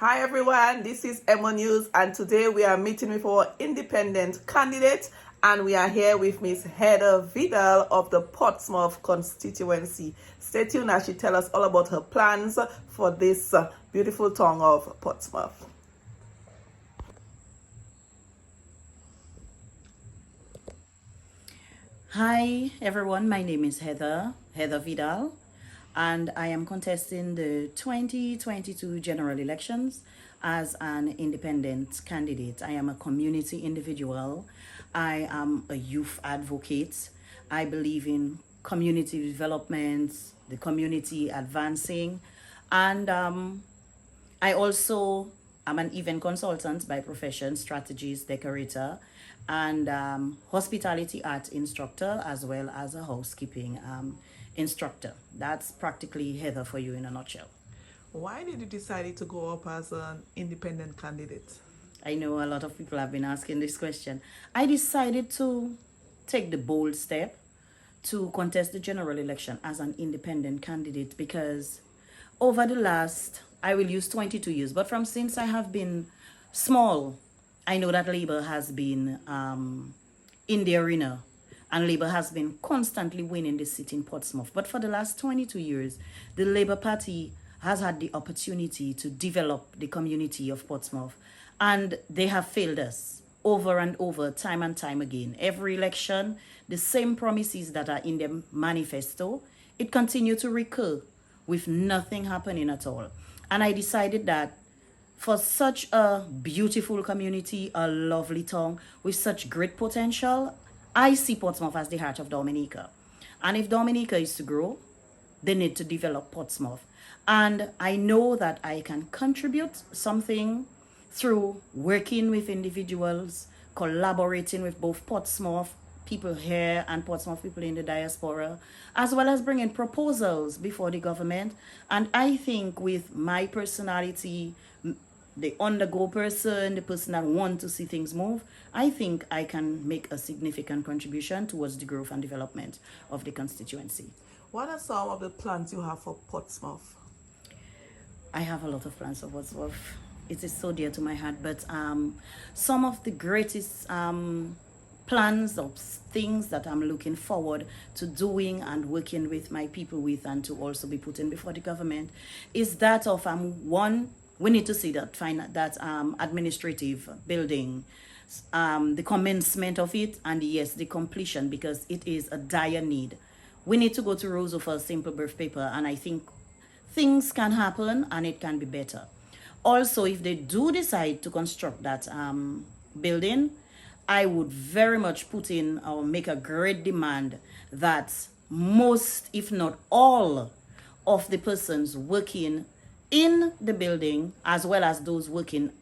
Hi everyone, this is Emo News and today we are meeting with our independent candidate and we are here with Miss Heather Vidal of the Portsmouth Constituency. Stay tuned as she tells us all about her plans for this beautiful town of Portsmouth. Hi everyone, my name is Heather Vidal, and I am contesting the 2022 general elections as an independent candidate. I am a community individual. I am a youth advocate. I believe in community development, the community advancing, and I also am an event consultant by profession, strategist, decorator, and hospitality art instructor, as well as a housekeeping instructor. That's practically Heather for you in a nutshell. Why did you decide to go up as an independent candidate? I know a lot of people have been asking this question. I decided to take the bold step to contest the general election as an independent candidate because over the last, I will use 22 years, but from since I have been small, I know that Labour has been in the arena and Labour has been constantly winning the seat in Portsmouth. But for the last 22 years, the Labour Party has had the opportunity to develop the community of Portsmouth, and they have failed us over and over, time and time again. Every election, the same promises that are in the manifesto, it continued to recur with nothing happening at all. And I decided that for such a beautiful community, a lovely town with such great potential, I see Portsmouth as the heart of Dominica. And if Dominica is to grow, they need to develop Portsmouth. And I know that I can contribute something through working with individuals, collaborating with both Portsmouth people here and Portsmouth people in the diaspora, as well as bringing proposals before the government. And I think with my personality, the on-the-go person, the person that wants to see things move, I think I can make a significant contribution towards the growth and development of the constituency. What are some of the plans you have for Portsmouth? I have a lot of plans for Portsmouth. It is so dear to my heart, but some of the greatest plans of things that I'm looking forward to doing and working with my people with, and to also be putting before the government, is that of one, we need to see that administrative building, the commencement of it, and yes, the completion, because it is a dire need. We need to go to Roseau for a simple birth paper, and I think things can happen and it can be better. Also, if they do decide to construct that building, I would very much put in or make a great demand that most, if not all, of the persons working in the building, as well as those working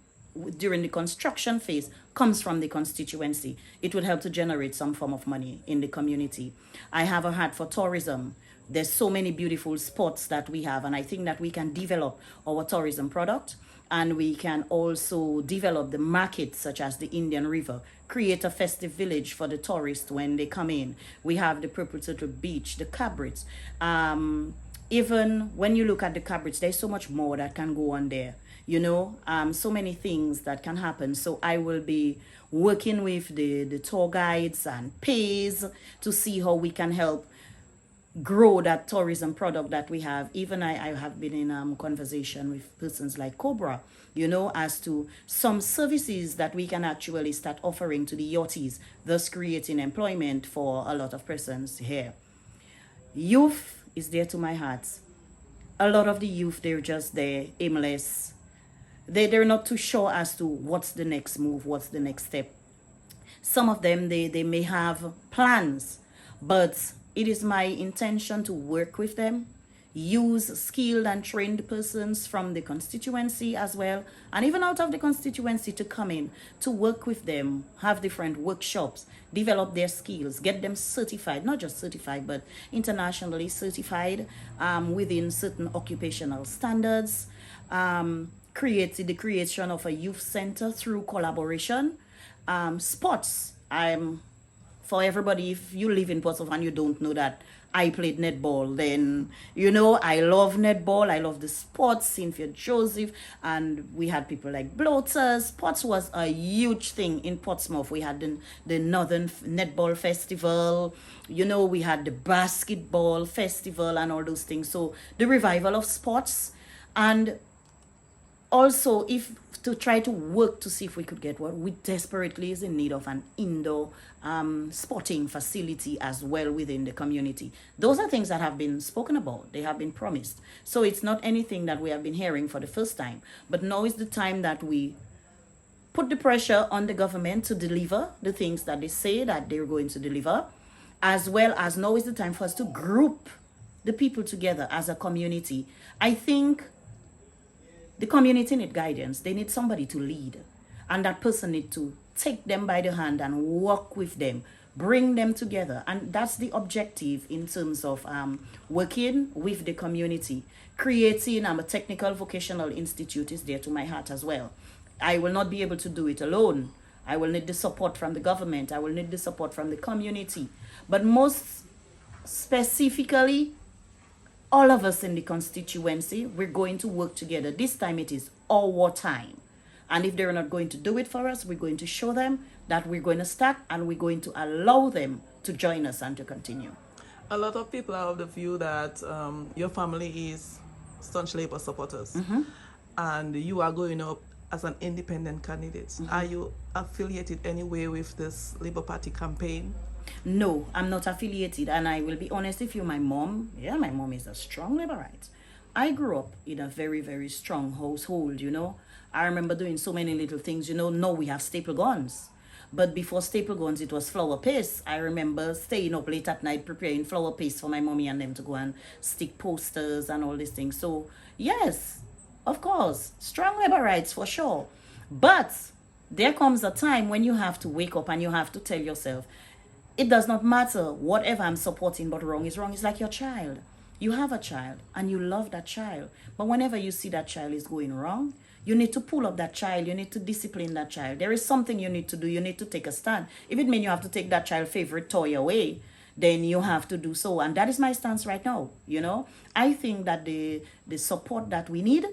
during the construction phase, comes from the constituency. It would help to generate some form of money in the community. I have a heart for tourism. There's so many beautiful spots that we have, and I think that we can develop our tourism product, and we can also develop the markets such as the Indian River, create a festive village for the tourists when they come in. We have the Purple Turtle Beach, the Cabrits. Even when you look at the Cabrits, there's so much more that can go on there. You know, so many things that can happen. So I will be working with the tour guides and pays to see how we can help grow that tourism product that we have. Even I have been in conversation with persons like Cobra, you know, as to some services that we can actually start offering to the yachties, thus creating employment for a lot of persons here. Youth is dear to my heart. A lot of the youth, they're just there, aimless. They're not too sure as to what's the next move, what's the next step. Some of them, they may have plans, but it is my intention to work with them, use skilled and trained persons from the constituency as well, and even out of the constituency to come in, to work with them, have different workshops, develop their skills, get them certified, not just certified, but internationally certified within certain occupational standards, create the creation of a youth center through collaboration, sports. For everybody, if you live in Portsmouth and you don't know that, I played netball. Then, you know, I love netball. I love the sports, Cynthia Joseph. And we had people like Bloaters. Sports was a huge thing in Portsmouth. We had the Northern Netball Festival. You know, we had the basketball festival and all those things. So the revival of sports. And also, if to try to work to see if we could get what we desperately is in need of an indoor sporting facility as well within the community. Those are things that have been spoken about. They have been promised. So it's not anything that we have been hearing for the first time. But now is the time that we put the pressure on the government to deliver the things that they say that they're going to deliver, as well as now is the time for us to group the people together as a community. I think the community need guidance. They need somebody to lead. And that person need to take them by the hand and walk with them, bring them together. And that's the objective in terms of working with the community. Creating a technical vocational institute is dear to my heart as well. I will not be able to do it alone. I will need the support from the government. I will need the support from the community. But most specifically, all of us in the constituency, we're going to work together. This time it is our time. And if they're not going to do it for us, we're going to show them that we're going to start and we're going to allow them to join us and to continue. A lot of people are of the view that your family is staunch Labour supporters, and you are going up as an independent candidate. Are you affiliated anyway with this Labour Party campaign? No, I'm not affiliated, and I will be honest with you, my mom is a strong Labourite. I grew up in a very, very strong household, you know. I remember doing so many little things, you know. Now we have staple guns. But before staple guns, it was flour paste. I remember staying up late at night preparing flour paste for my mommy and them to go and stick posters and all these things. So, yes, of course, strong Labourites for sure. But there comes a time when you have to wake up and you have to tell yourself, it does not matter whatever I'm supporting, but wrong is wrong. It's like your child. You have a child and you love that child. But whenever you see that child is going wrong, you need to pull up that child. You need to discipline that child. There is something you need to do. You need to take a stand. If it means you have to take that child's favorite toy away, then you have to do so. And that is my stance right now. You know, I think that the support that we need,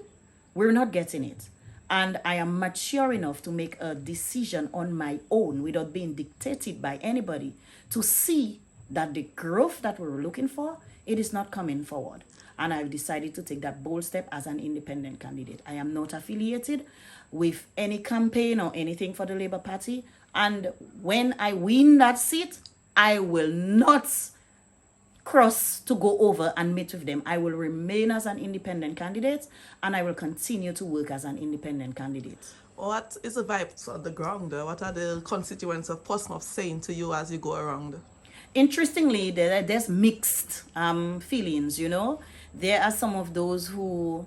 we're not getting it. And I am mature enough to make a decision on my own without being dictated by anybody to see that the growth that we're looking for, it is not coming forward. And I've decided to take that bold step as an independent candidate. I am not affiliated with any campaign or anything for the Labour Party. And when I win that seat, I will not cross to go over and meet with them. I will remain as an independent candidate and I will continue to work as an independent candidate. What is the vibes on the ground? What are the constituents of Portsmouth saying to you as you go around? Interestingly, there's mixed feelings, you know. There are some of those who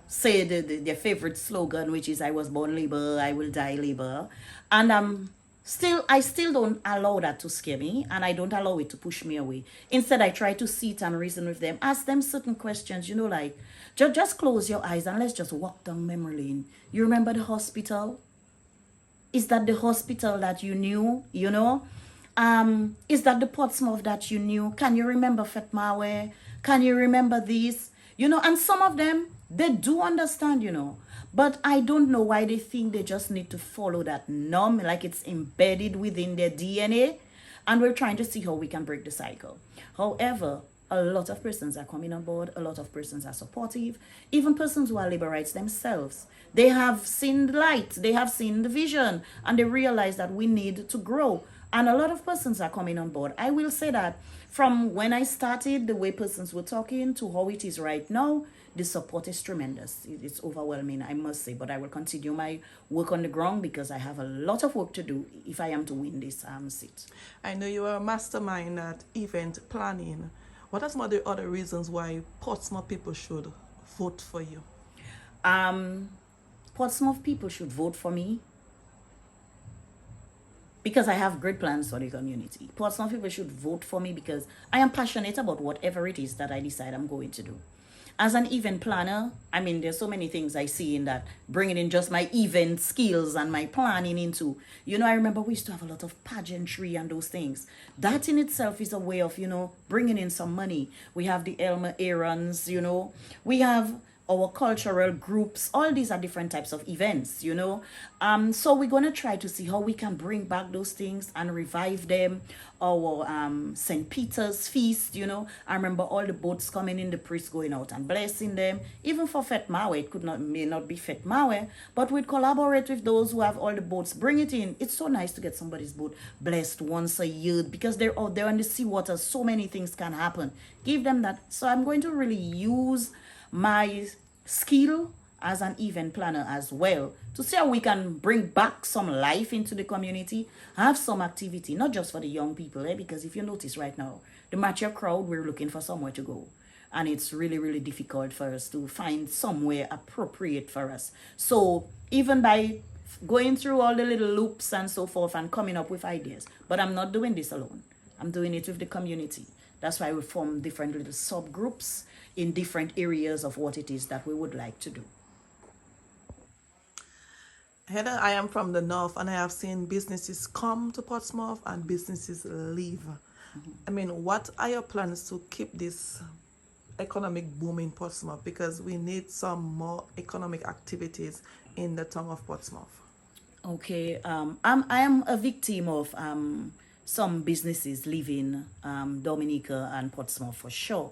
say their favorite slogan, which is I was born Labour, I will die Labour. And I still don't allow that to scare me, and I don't allow it to push me away. Instead, I try to sit and reason with them, ask them certain questions, you know, like, just close your eyes and let's just walk down memory lane. You remember the hospital? Is that the hospital that you knew, you know? Is that the Portsmouth that you knew? Can you remember Fetmawe? Can you remember these? You know, and some of them, they do understand, you know. But I don't know why they think they just need to follow that norm, like it's embedded within their DNA. And we're trying to see how we can break the cycle. However, a lot of persons are coming on board. A lot of persons are supportive. Even persons who are Labourites themselves. They have seen the light. They have seen the vision. And they realize that we need to grow. And a lot of persons are coming on board. I will say that from when I started, the way persons were talking to how it is right now, the support is tremendous. It's overwhelming, I must say. But I will continue my work on the ground because I have a lot of work to do if I am to win this seat. I know you are a mastermind at event planning. What are some of the other reasons why Portsmouth people should vote for you? Portsmouth people should vote for me because I have great plans for the community. Portsmouth people should vote for me because I am passionate about whatever it is that I decide I'm going to do. As an event planner, I mean, there's so many things I see in that, bringing in just my event skills and my planning into, I remember we used to have a lot of pageantry and those things. That in itself is a way of, bringing in some money. We have the Elmer Aarons, we have our cultural groups. All these are different types of events, so we're going to try to see how we can bring back those things and revive them. Our St. Peter's feast, I remember all the boats coming in, the priests going out and blessing them. Even for Fet Mawe, it may not be Fet Mawe, but we'd collaborate with those who have all the boats, bring it in. It's so nice to get somebody's boat blessed once a year, because they're out there on the seawater, so many things can happen. Give them that. So I'm going to really use my skill as an event planner as well to see how we can bring back some life into the community, have some activity, not just for the young people, because if you notice right now, the mature crowd, we're looking for somewhere to go, and it's really, really difficult for us to find somewhere appropriate for us. So even by going through all the little loops and so forth and coming up with ideas, but I'm not doing this alone, I'm doing it with the community. That's why we form different little subgroups in different areas of what it is that we would like to do. Heather, I am from the north, and I have seen businesses come to Portsmouth and businesses leave. I mean, what are your plans to keep this economic boom in Portsmouth? Because we need some more economic activities in the town of Portsmouth. Okay, I am a victim of some businesses leaving Dominica and Portsmouth for sure.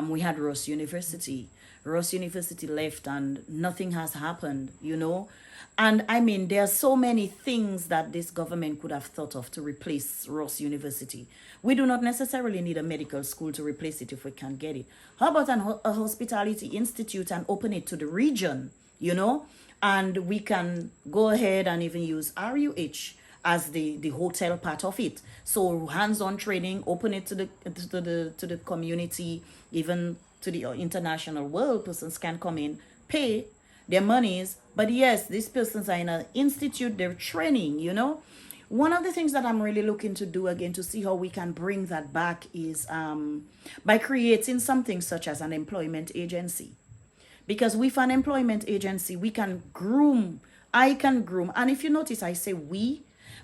We had Ross University. Ross University left and nothing has happened, And I mean, there are so many things that this government could have thought of to replace Ross University. We do not necessarily need a medical school to replace it if we can get it. How about a hospitality institute and open it to the region, And we can go ahead and even use RUH as the hotel part of it. So hands-on training, open it to the community, even to the international world. Persons can come in, pay their monies, but yes, these persons are in an institute, they're training, One of the things that I'm really looking to do again to see how we can bring that back is by creating something such as an employment agency. Because with an employment agency, we can groom, I can groom, and if you notice, I say we,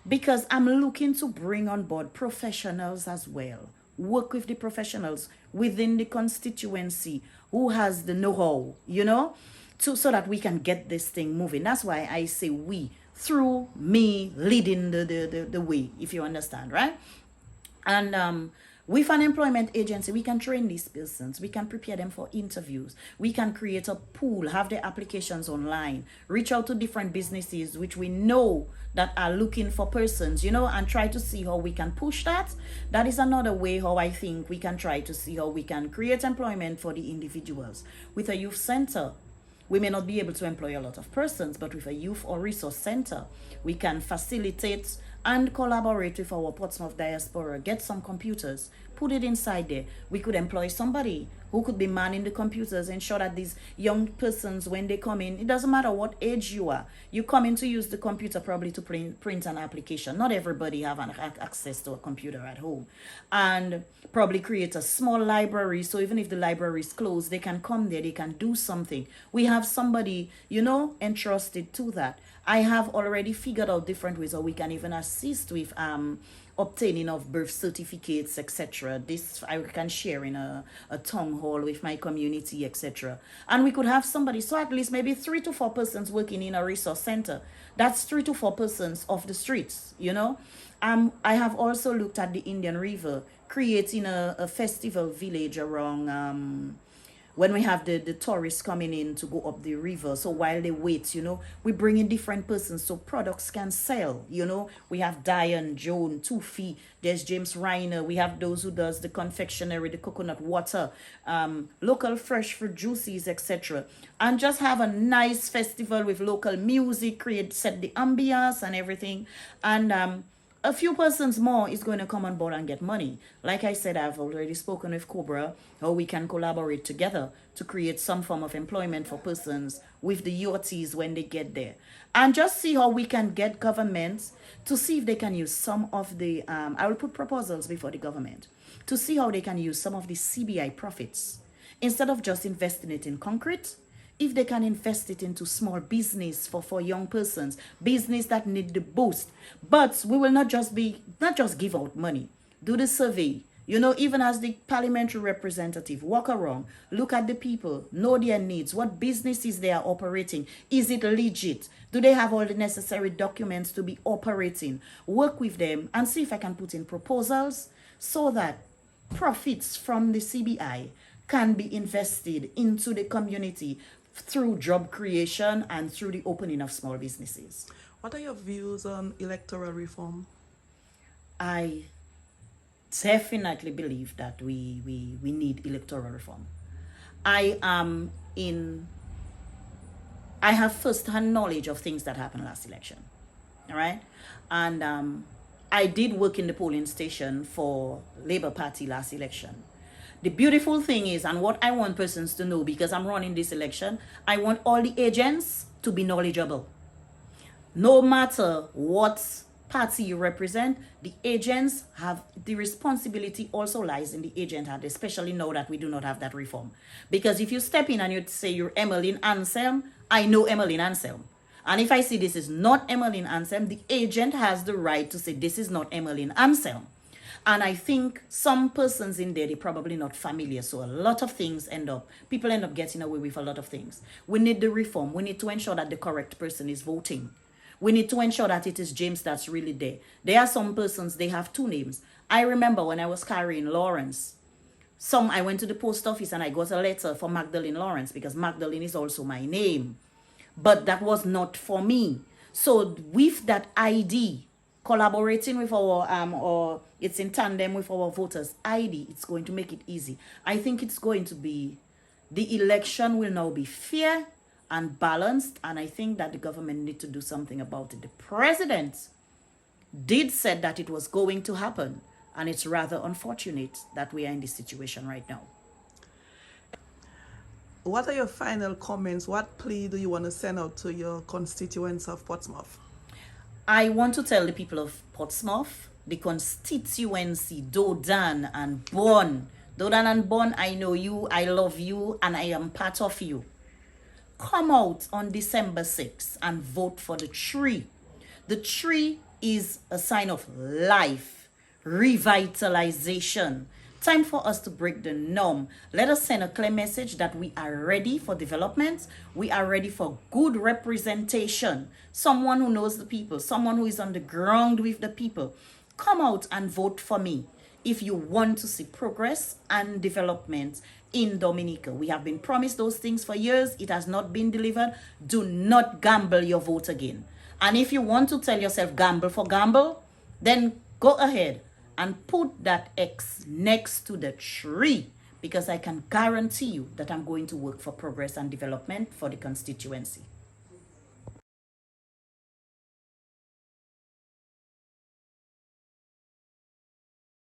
because I'm looking to bring on board professionals as well. Work with the professionals within the constituency who has the know-how, so that we can get this thing moving. That's why I say we, through me leading the way, if you understand, right? And with an employment agency, we can train these persons. We can prepare them for interviews. We can create a pool, have their applications online, reach out to different businesses which we know that are looking for persons, and try to see how we can push that. That is another way how I think we can try to see how we can create employment for the individuals. With a youth center, we may not be able to employ a lot of persons, but with a youth or resource center, we can facilitate and collaborate with our Portsmouth diaspora, get some computers, put it inside there. We could employ somebody who could be manning the computers, ensure that these young persons, when they come in, it doesn't matter what age you are, you come in to use the computer probably to print an application. Not everybody have access to a computer at home. And probably create a small library, so even if the library is closed, they can come there, they can do something. We have somebody, entrusted to that. I have already figured out different ways how we can even assist with obtaining of birth certificates, etc. This I can share in a town hall with my community, etc. And we could have somebody, so at least maybe 3 to 4 persons working in a resource center. That's 3 to 4 persons off the streets, I have also looked at the Indian River, creating a festival village around when we have the tourists coming in to go up the river. So while they wait, we bring in different persons so products can sell. We have Diane, Joan, Tufi, there's James Reiner. We have those who does the confectionery, the coconut water, local fresh fruit juices, etc. And just have a nice festival with local music, set the ambiance and everything. And a few persons more is going to come on board and get money. Like I said, I've already spoken with Cobra, how we can collaborate together to create some form of employment for persons with the UOTs when they get there. And just see how we can get governments to see if they can use some of the, I will put proposals before the government, to see how they can use some of the CBI profits Instead of just investing it in concrete, if they can invest it into small business for young persons, business that need the boost. But we will not just give out money. Do the survey. You know, even as the parliamentary representative, walk around, look at the people, know their needs, what businesses they are operating. Is it legit? Do they have all the necessary documents to be operating? Work with them and see if I can put in proposals so that profits from the CBI can be invested into the community through job creation and through the opening of small businesses. What are your views on electoral reform? I definitely believe that we need electoral reform. I have first-hand knowledge of things that happened last election. All right. And I did work in the polling station for Labour Party last election. The beautiful thing is, and what I want persons to know, because I'm running this election, I want all the agents to be knowledgeable. No matter what party you represent, the agents have the responsibility also lies in the agent hand, especially now that we do not have that reform. Because if you step in and you say you're Emmeline Anselm, I know Emmeline Anselm. And if I see this is not Emmeline Anselm, the agent has the right to say this is not Emmeline Anselm. And I think some persons in there, they're probably not familiar. So a lot of things people end up getting away with a lot of things. We need the reform. We need to ensure that the correct person is voting. We need to ensure that it is James that's really there. There are some persons, they have two names. I remember when I was carrying Lawrence, I went to the post office and I got a letter for Magdalene Lawrence because Magdalene is also my name. But that was not for me. So with that ID, collaborating with or it's in tandem with our voters ID, it's going to make it easy. I think it's going to be, the election will now be fair and balanced, and I think that the government need to do something about it. The president did said that it was going to happen, and it's rather unfortunate that we are in this situation right now. What are your final comments? What plea do you want to send out to your constituents of Portsmouth? I want to tell the people of Portsmouth, the constituency, Dodan and Bon. Dodan and Bon, I know you, I love you, and I am part of you. Come out on December 6th and vote for the tree. The tree is a sign of life, revitalization. Time for us to break the norm. Let us send a clear message that we are ready for development. We are ready for good representation. Someone who knows the people, someone who is on the ground with the people. Come out and vote for me if you want to see progress and development in Dominica. We have been promised those things for years. It has not been delivered. Do not gamble your vote again. And if you want to tell yourself gamble for gamble, then go ahead and put that X next to the tree, because I can guarantee you that I'm going to work for progress and development for the constituency.